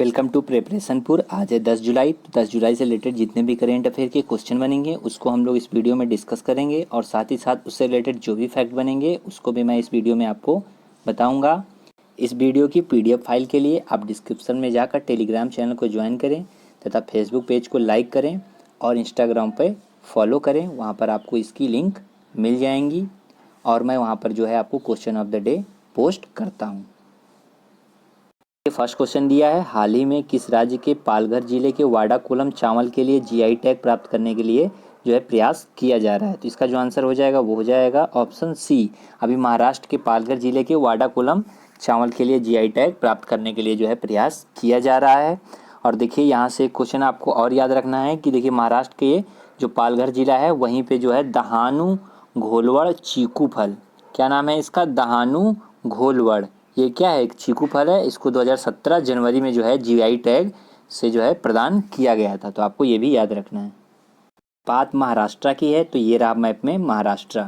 Welcome to प्रिपरेशनपुर। आज है 10 जुलाई। 10 जुलाई से रिलेटेड जितने भी करेंट अफेयर के क्वेश्चन बनेंगे उसको हम लोग इस वीडियो में डिस्कस करेंगे और साथ ही साथ उससे रिलेटेड जो भी फैक्ट बनेंगे उसको भी मैं इस वीडियो में आपको बताऊंगा। इस वीडियो की PDF फाइल के लिए आप डिस्क्रिप्शन में जाकर टेलीग्राम चैनल को ज्वाइन करें तथा फेसबुक पेज को लाइक करें और इंस्टाग्राम पर फॉलो करें। वहाँ पर आपको इसकी लिंक मिल जाएंगी और मैं वहाँ पर जो है आपको question of the day post करता हूँ। फर्स्ट क्वेश्चन दिया है, हाल ही में किस राज्य के पालघर जिले के वाडाकोलम चावल के लिए GI टैग प्राप्त करने के लिए जो है प्रयास किया जा रहा है। तो इसका जो आंसर हो जाएगा वो हो जाएगा ऑप्शन सी। अभी महाराष्ट्र के पालघर जिले के वाडाकोलम चावल के लिए GI टैग प्राप्त करने के लिए जो है प्रयास किया जा रहा है। और देखिए यहाँ से क्वेश्चन आपको और याद रखना है कि देखिए महाराष्ट्र के जो पालघर जिला है वहीं पे जो है दहानू घोलवड़ चीकू फल, क्या नाम है इसका, दहानू घोलवड़, ये क्या है, एक चीकू फल है। इसको 2017 जनवरी में जो है GI टैग से जो है प्रदान किया गया था। तो आपको ये भी याद रखना है। बात महाराष्ट्र की है तो ये रहा मैप में महाराष्ट्र।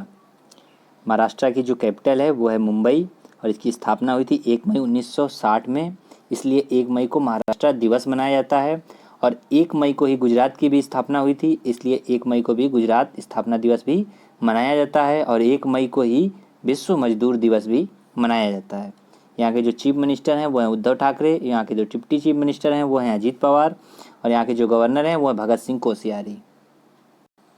महाराष्ट्र की जो कैपिटल है वो है मुंबई और इसकी स्थापना हुई थी 1 मई 1960 में। इसलिए 1 मई को महाराष्ट्र दिवस मनाया जाता है और 1 मई को ही गुजरात की भी स्थापना हुई थी, इसलिए 1 मई को भी गुजरात स्थापना दिवस भी मनाया जाता है और 1 मई को ही विश्व मजदूर दिवस भी मनाया जाता है। यहाँ के जो चीफ मिनिस्टर हैं वो हैं उद्धव ठाकरे, यहाँ के जो डिप्टी चीफ मिनिस्टर हैं वो हैं अजीत पवार और यहाँ के जो गवर्नर हैं वो हैं भगत सिंह कोश्यारी।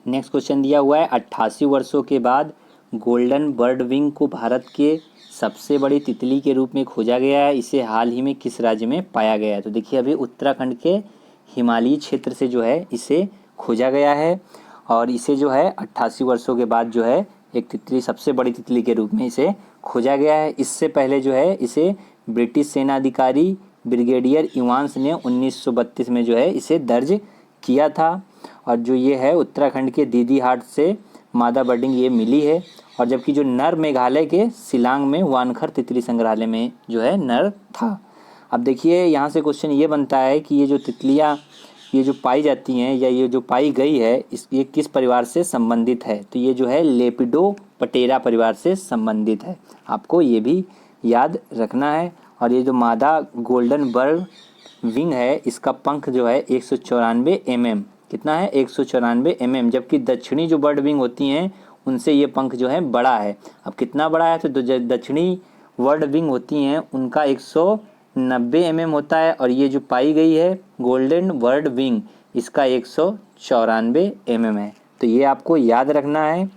नेक्स्ट क्वेश्चन दिया हुआ है, 88 वर्षों के बाद गोल्डन बर्ड विंग को भारत के सबसे बड़ी तितली के रूप में खोजा गया है। इसे हाल ही में किस राज्य में पाया गया है। तो देखिए अभी उत्तराखंड के हिमालयी क्षेत्र से जो है इसे खोजा गया है और इसे जो है 88 वर्षों के बाद जो है एक तितली, सबसे बड़ी तितली के रूप में इसे खोजा गया है। इससे पहले जो है इसे ब्रिटिश सेना अधिकारी ब्रिगेडियर इवांस ने 1932 में जो है इसे दर्ज किया था और जो ये है उत्तराखंड के दीदी हाट से मादा बर्डिंग ये मिली है और जबकि जो नर मेघालय के शिलांग में वानखर तितली संग्रहालय में जो है नर था। अब देखिए यहाँ से क्वेश्चन ये बनता है कि ये जो तितलियाँ ये जो पाई जाती हैं या ये जो पाई गई है ये किस परिवार से संबंधित है। तो ये जो है लेपिडोप्टेरा परिवार से संबंधित है, आपको ये भी याद रखना है। और ये जो मादा गोल्डन बर्ड विंग है इसका पंख जो है 194 mm, कितना है 194 mm, जबकि दक्षिणी जो बर्ड विंग होती हैं उनसे ये पंख जो है बड़ा है। अब कितना बड़ा है, तो दक्षिणी बर्ड विंग होती हैं उनका 190 mm होता है और ये जो पाई गई है गोल्डन बर्ड विंग इसका 194 mm है। तो ये आपको याद रखना है।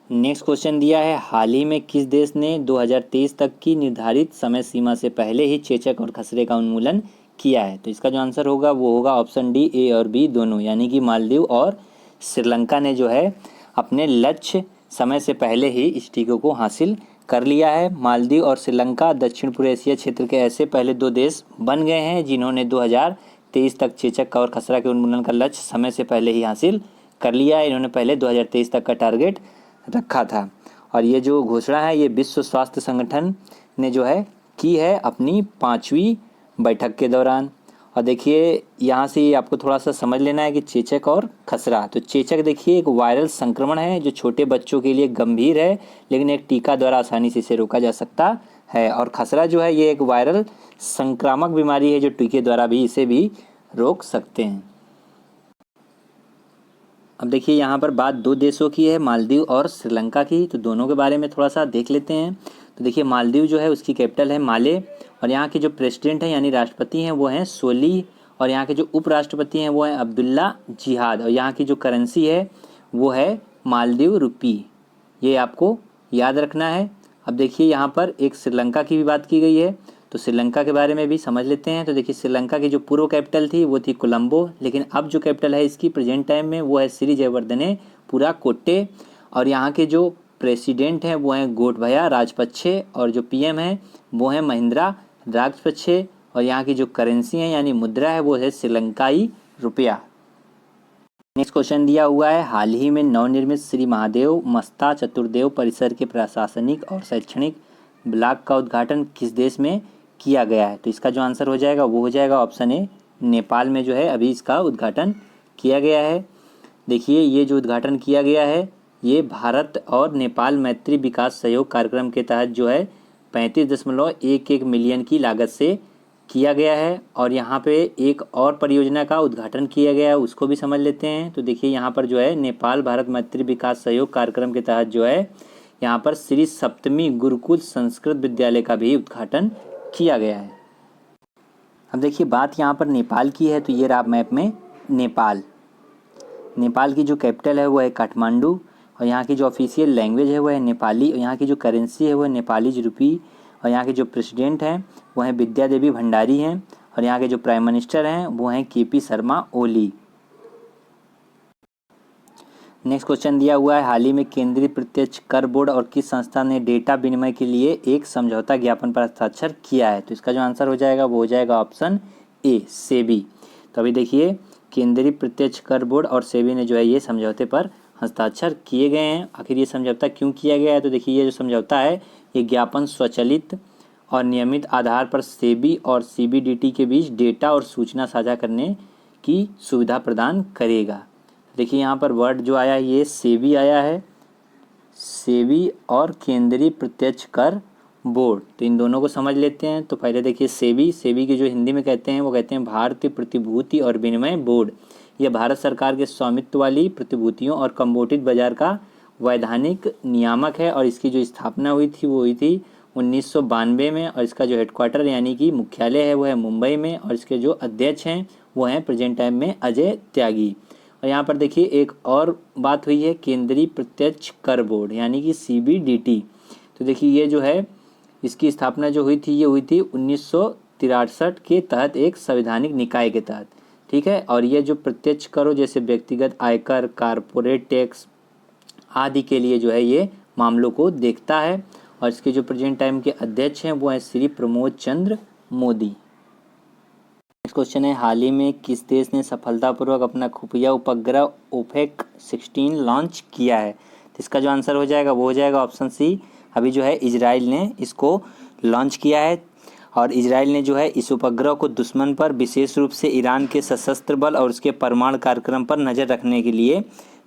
नेक्स्ट क्वेश्चन दिया है, हाल ही में किस देश ने 2023 तक की निर्धारित समय सीमा से पहले ही चेचक और खसरे का उन्मूलन किया है। तो इसका जो आंसर होगा वो होगा ऑप्शन डी, A और B दोनों, यानी कि मालदीव और श्रीलंका ने जो है अपने लक्ष्य समय से पहले ही इस टीके को हासिल कर लिया है। मालदीव और श्रीलंका दक्षिण पूर्व एशिया क्षेत्र के ऐसे पहले दो देश बन गए हैं जिन्होंने 2023 तक चेचक और खसरा के उन्मूलन का लक्ष्य समय से पहले ही हासिल कर लिया है। इन्होंने पहले 2023 तक का टारगेट रखा था और ये जो घोषणा है ये विश्व स्वास्थ्य संगठन ने जो है की है अपनी 5वीं बैठक के दौरान। और देखिए यहाँ से आपको थोड़ा सा समझ लेना है कि चेचक और खसरा। तो चेचक देखिए एक वायरल संक्रमण है जो छोटे बच्चों के लिए गंभीर है लेकिन एक टीका द्वारा आसानी से इसे रोका जा सकता है। और खसरा जो है ये एक वायरल संक्रामक बीमारी है जो टीके द्वारा भी इसे भी रोक सकते हैं। अब देखिए यहाँ पर बात दो देशों की है, मालदीव और श्रीलंका की, तो दोनों के बारे में थोड़ा सा देख लेते हैं। तो देखिए मालदीव जो है उसकी कैपिटल है माले और यहाँ के जो प्रेसिडेंट हैं यानी राष्ट्रपति हैं वो हैं सोली और यहाँ के जो उपराष्ट्रपति हैं वो हैं अब्दुल्ला जिहाद और यहाँ की जो करेंसी है वो है मालदीव रुपी, ये आपको याद रखना है। अब देखिए यहाँ पर एक श्रीलंका की भी बात की गई है तो श्रीलंका के बारे में भी समझ लेते हैं। तो देखिए श्रीलंका की जो पूर्व कैपिटल थी वो थी कोलंबो, लेकिन अब जो कैपिटल है इसकी प्रेजेंट टाइम में वो है श्री जयवर्धने पुरा कोट्टे और यहाँ के जो प्रेसिडेंट हैं वो हैं गोटभया राजपक्षे और जो PM हैं वो हैं महिंद्रा राजपक्षे और यहाँ की जो करेंसी है यानी मुद्रा है वो है श्रीलंकाई रुपया। नेक्स्ट क्वेश्चन दिया हुआ है, हाल ही में नवनिर्मित श्री महादेव मस्ता चतुर्देव परिसर के प्रशासनिक और शैक्षणिक ब्लॉक का उद्घाटन किस देश में किया गया है। तो इसका जो आंसर हो जाएगा वो हो जाएगा ऑप्शन ए, नेपाल में जो है अभी इसका उद्घाटन किया गया है। देखिए ये जो उद्घाटन किया गया है ये भारत और नेपाल मैत्री विकास सहयोग कार्यक्रम के तहत जो है 35.11 मिलियन की लागत से किया गया है और यहाँ पे एक और परियोजना का उद्घाटन किया गया है, उसको भी समझ लेते हैं। तो देखिए यहाँ पर जो है नेपाल भारत मैत्री विकास सहयोग कार्यक्रम के तहत जो है यहाँ पर श्री सप्तमी गुरुकुल संस्कृत विद्यालय का भी उद्घाटन किया गया है। अब देखिए बात यहाँ पर नेपाल की है, तो ये रहा मैप में नेपाल। नेपाल की जो कैपिटल है वो है काठमांडू और यहाँ की जो ऑफिशियल लैंग्वेज है वो है नेपाली और यहाँ की जो करेंसी है वो है नेपाली रुपी और यहाँ के जो प्रेसिडेंट हैं वो हैं विद्या देवी भंडारी हैं और यहाँ के जो प्राइम मिनिस्टर हैं वो हैं KP Sharma Oli. Next question दिया हुआ है, हाल ही में केंद्रीय प्रत्यक्ष कर बोर्ड और किस संस्था ने डेटा विनिमय के लिए एक समझौता ज्ञापन पर हस्ताक्षर किया है? तो इसका जो आंसर हो जाएगा वो हो जाएगा ऑप्शन ए, सेबी। तो अभी देखिए केंद्रीय प्रत्यक्ष कर बोर्ड और सेबी ने जो है ये समझौते पर हस्ताक्षर किए गए हैं। आखिर ये समझौता क्यों किया गया है? तो देखिए ये जो समझौता है ये ज्ञापन स्वचालित और नियमित आधार पर सेबी और सीबीडीटी के बीच डेटा और सूचना साझा करने की सुविधा प्रदान करेगा। देखिए यहाँ पर वर्ड जो आया है ये सेबी आया है, सेबी और केंद्रीय प्रत्यक्ष कर बोर्ड, तो इन दोनों को समझ लेते हैं। तो पहले देखिए सेबी, सेबी की जो हिंदी में कहते हैं वो कहते हैं भारतीय प्रतिभूति और विनिमय बोर्ड। यह भारत सरकार के स्वामित्व वाली प्रतिभूतियों और कमोडिटी बाजार का वैधानिक नियामक है और इसकी जो स्थापना हुई थी वो हुई थी 1992 में और इसका जो हेडक्वार्टर यानी कि मुख्यालय है वो है मुंबई में और इसके जो अध्यक्ष हैं वो हैं प्रेजेंट टाइम में अजय त्यागी। और यहाँ पर देखिए एक और बात हुई है केंद्रीय प्रत्यक्ष कर बोर्ड यानी कि सीबीडीटी। तो देखिए ये जो है इसकी स्थापना जो हुई थी ये हुई थी 1963 के तहत एक संवैधानिक निकाय के तहत, ठीक है। और ये जो प्रत्यक्ष करों जैसे व्यक्तिगत आयकर, कारपोरेट टैक्स आदि के लिए जो है ये मामलों को देखता है और इसके जो प्रेजेंट टाइम के अध्यक्ष हैं वो हैं श्री प्रमोद चंद्र मोदी। नेक्स्ट क्वेश्चन है, हाल ही में किस देश ने सफलतापूर्वक अपना खुफिया उपग्रह ओपेक 16 लॉन्च किया है? तो इसका जो आंसर हो जाएगा वो हो जाएगा ऑप्शन सी। अभी जो है इजराइल ने इसको लॉन्च किया है और इजराइल ने जो है इस उपग्रह को दुश्मन पर विशेष रूप से ईरान के सशस्त्र बल और उसके परमाणु कार्यक्रम पर नज़र रखने के लिए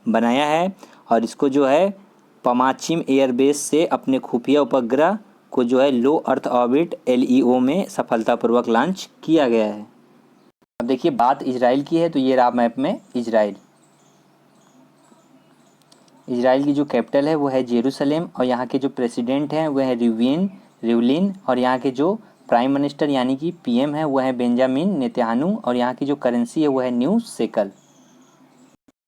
बनाया है और इसको जो है पमाचिम एयरबेस से अपने खुफिया उपग्रह को जो है लो अर्थ ऑर्बिट LEO में सफलतापूर्वक लॉन्च किया गया है। अब देखिए बात इजराइल की है, तो ये रहा मैप में इजराइल। इजराइल की जो कैपिटल है वो है जेरूसलेम और यहाँ के जो प्रेसिडेंट हैं वो है रिवलिन और यहाँ के जो प्राइम मिनिस्टर यानी कि PM है वो है बेंजामिन नेतन्याहू और यहाँ की जो करेंसी है वो है न्यू शेकल।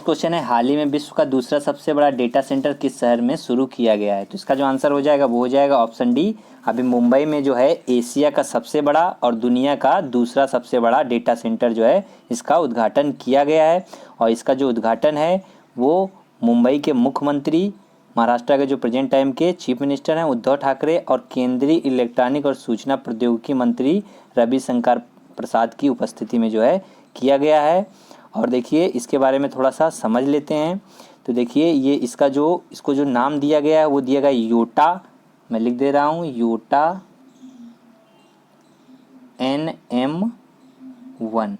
क्वेश्चन है, हाल ही में विश्व का दूसरा सबसे बड़ा डेटा सेंटर किस शहर में शुरू किया गया है? तो इसका जो आंसर हो जाएगा वो हो जाएगा ऑप्शन डी। अभी मुंबई में जो है एशिया का सबसे बड़ा और दुनिया का दूसरा सबसे बड़ा डेटा सेंटर जो है इसका उद्घाटन किया गया है और इसका जो उद्घाटन है वो मुंबई के मुख्यमंत्री, महाराष्ट्र के जो प्रेजेंट टाइम के चीफ मिनिस्टर हैं उद्धव ठाकरे और केंद्रीय इलेक्ट्रॉनिक और सूचना प्रौद्योगिकी मंत्री रविशंकर प्रसाद की उपस्थिति में जो है किया गया है। और देखिए इसके बारे में थोड़ा सा समझ लेते हैं। तो देखिए ये इसको जो नाम दिया गया है वो दिया गया योटा, मैं लिख दे रहा हूँ योटा NM1।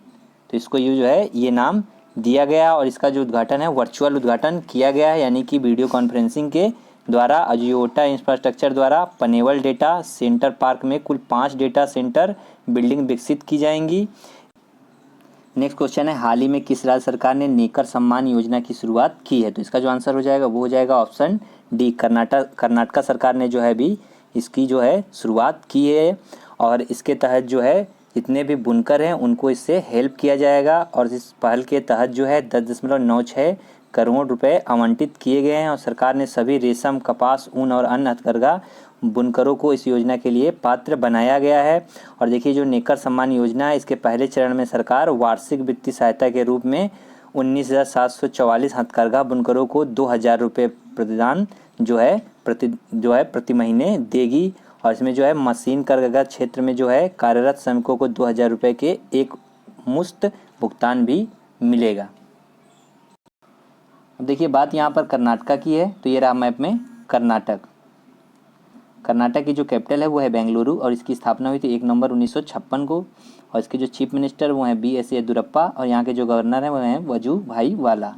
तो इसको ये जो है ये नाम दिया गया और इसका जो उद्घाटन है वर्चुअल उद्घाटन किया गया है यानी कि वीडियो कॉन्फ्रेंसिंग के द्वारा अजियोटा इंफ्रास्ट्रक्चर द्वारा पनेवल डेटा सेंटर पार्क में कुल 5 डेटा सेंटर बिल्डिंग विकसित की जाएंगी। नेक्स्ट क्वेश्चन है, हाल ही में किस राज्य सरकार ने नेकर सम्मान योजना की शुरुआत की है? तो इसका जो आंसर हो जाएगा वो हो जाएगा ऑप्शन डी, कर्नाटका सरकार ने जो है भी इसकी जो है शुरुआत की है और इसके तहत जो है जितने भी बुनकर हैं उनको इससे हेल्प किया जाएगा और इस पहल के तहत जो है 10.96 करोड़ रुपए आवंटित किए गए हैं और सरकार ने सभी रेशम, कपास, ऊन और अन्य हथकरघा बुनकरों को इस योजना के लिए पात्र बनाया गया है। और देखिए जो नेकर सम्मान योजना है इसके पहले चरण में सरकार वार्षिक वित्तीय सहायता के रूप में 19,744 हथकरघा बुनकरों को 2,000 रुपये प्रतिदान जो है प्रति महीने देगी और इसमें जो है मशीन कारागार क्षेत्र में जो है कार्यरत श्रमिकों को 2,000 रुपये के एक मुश्त भुगतान भी मिलेगा। अब देखिए बात यहाँ पर कर्नाटका की है, तो ये रहा मैप में कर्नाटक की जो कैपिटल है वो है बेंगलुरु और इसकी स्थापना हुई थी 1 नवंबर 1956 को और इसके जो चीफ मिनिस्टर वो हैं BS येदियुरप्पा और यहाँ के जो गवर्नर हैं वो हैं वजुभाई वाला।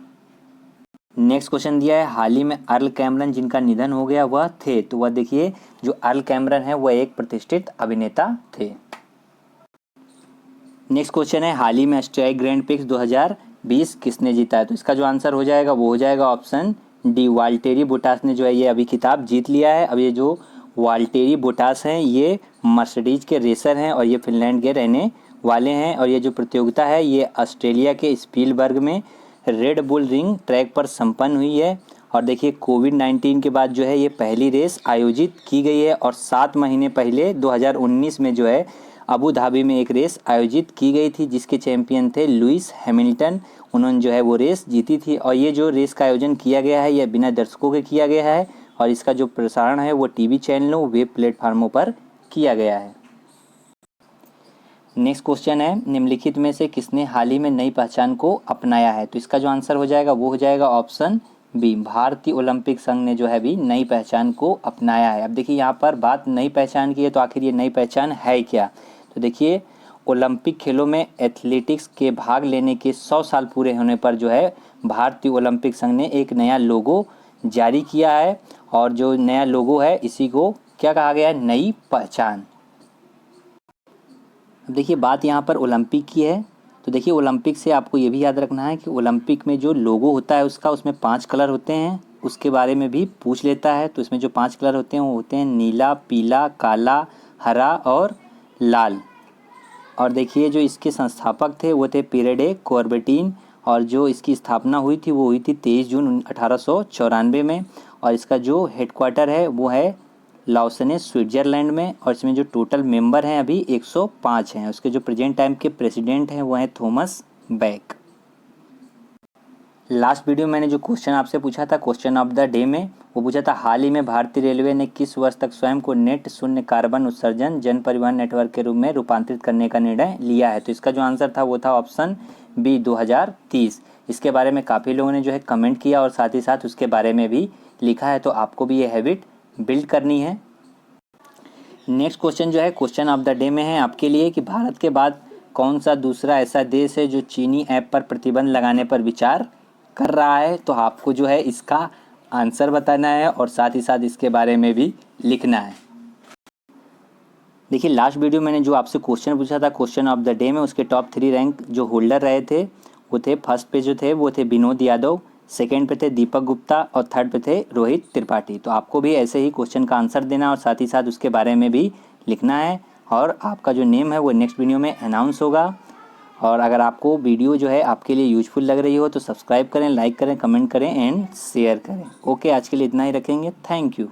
नेक्स्ट क्वेश्चन दिया है, हाल ही में अर्ल कैमरन जिनका निधन हो गया वह थे? तो वह देखिए जो अर्ल कैमरन है वह एक प्रतिष्ठित अभिनेता थे। नेक्स्ट क्वेश्चन है हाल ही में ऑस्ट्रेलियाई ग्रैंड प्रिक्स 2020 किसने जीता है? तो इसका जो आंसर हो जाएगा वो हो जाएगा ऑप्शन डी, वाल्टेरी बोटास ने जो है ये अभी खिताब जीत लिया है। अब ये जो वाल्टेरी बोटास हैं ये मर्सिडीज के रेसर हैं और ये फिनलैंड के रहने वाले हैं। और ये जो प्रतियोगिता है ये ऑस्ट्रेलिया के स्पीलबर्ग में रेड बुल रिंग ट्रैक पर संपन्न हुई है। और देखिए कोविड-19 के बाद जो है ये पहली रेस आयोजित की गई है और 7 महीने पहले 2019 में जो है अबू धाबी में एक रेस आयोजित की गई थी जिसके चैंपियन थे लुइस हैमिल्टन। उन्होंने जो है वो रेस जीती थी। और ये जो रेस का आयोजन किया गया है यह बिना दर्शकों के किया गया है और इसका जो प्रसारण है वो टीवी चैनलों वेब प्लेटफार्मों पर किया गया है। नेक्स्ट क्वेश्चन है निम्नलिखित में से किसने हाल ही में नई पहचान को अपनाया है? तो इसका जो आंसर हो जाएगा वो हो जाएगा ऑप्शन बी, भारतीय ओलंपिक संघ ने जो है भी नई पहचान को अपनाया है। अब देखिए यहाँ पर बात नई पहचान की है तो आखिर ये नई पहचान है क्या? तो देखिए ओलंपिक खेलों में एथलेटिक्स के भाग लेने के 100 साल पूरे होने पर जो है भारतीय ओलंपिक संघ ने एक नया लोगो जारी किया है और जो नया लोगो है इसी को क्या कहा गया है? नई पहचान। अब देखिए बात यहाँ पर ओलंपिक की है तो देखिए ओलंपिक से आपको ये भी याद रखना है कि ओलंपिक में जो लोगो होता है उसमें 5 कलर होते हैं, उसके बारे में भी पूछ लेता है। तो इसमें जो 5 कलर होते हैं वो होते हैं नीला, पीला, काला, हरा और लाल। और देखिए जो इसके संस्थापक थे वो थे पीरे डे कॉर्बेटिन और जो इसकी स्थापना हुई थी वो हुई थी 23 जून 1894 में। और इसका जो हेडक्वार्टर है वो है लाओसने स्विट्ज़रलैंड में। और इसमें जो टोटल मेंबर हैं अभी 105 हैं। उसके जो प्रेजेंट टाइम के प्रेसिडेंट हैं वो हैं थॉमस बैक। लास्ट वीडियो मैंने जो क्वेश्चन आपसे पूछा था क्वेश्चन ऑफ द डे में वो पूछा था हाल ही में भारतीय रेलवे ने किस वर्ष तक स्वयं को नेट शून्य कार्बन उत्सर्जन जन परिवहन नेटवर्क के रूप में रूपांतरित करने का निर्णय लिया है? तो इसका जो आंसर था वो था ऑप्शन बी, 2030। इसके बारे में काफ़ी लोगों ने जो है कमेंट किया और साथ ही साथ उसके बारे में भी लिखा है, तो आपको भी ये हैबिट बिल्ड करनी है। नेक्स्ट क्वेश्चन जो है क्वेश्चन ऑफ द डे में है आपके लिए कि भारत के बाद कौन सा दूसरा ऐसा देश है जो चीनी ऐप पर प्रतिबंध लगाने पर विचार कर रहा है? तो आपको जो है इसका आंसर बताना है और साथ ही साथ इसके बारे में भी लिखना है। देखिए लास्ट वीडियो मैंने जो आपसे क्वेश्चन पूछा था क्वेश्चन ऑफ द डे में उसके टॉप 3 रैंक जो होल्डर रहे थे वो थे, फर्स्ट पे जो थे वो थे विनोद यादव, सेकेंड पे थे दीपक गुप्ता और थर्ड पे थे रोहित त्रिपाठी। तो आपको भी ऐसे ही क्वेश्चन का आंसर देना और साथ ही साथ उसके बारे में भी लिखना है और आपका जो नेम है वो नेक्स्ट वीडियो में अनाउंस होगा। और अगर आपको वीडियो जो है आपके लिए यूजफुल लग रही हो तो सब्सक्राइब करें, लाइक करें, कमेंट करें एंड शेयर करें। ओके, आज के लिए इतना ही रखेंगे। Thank you.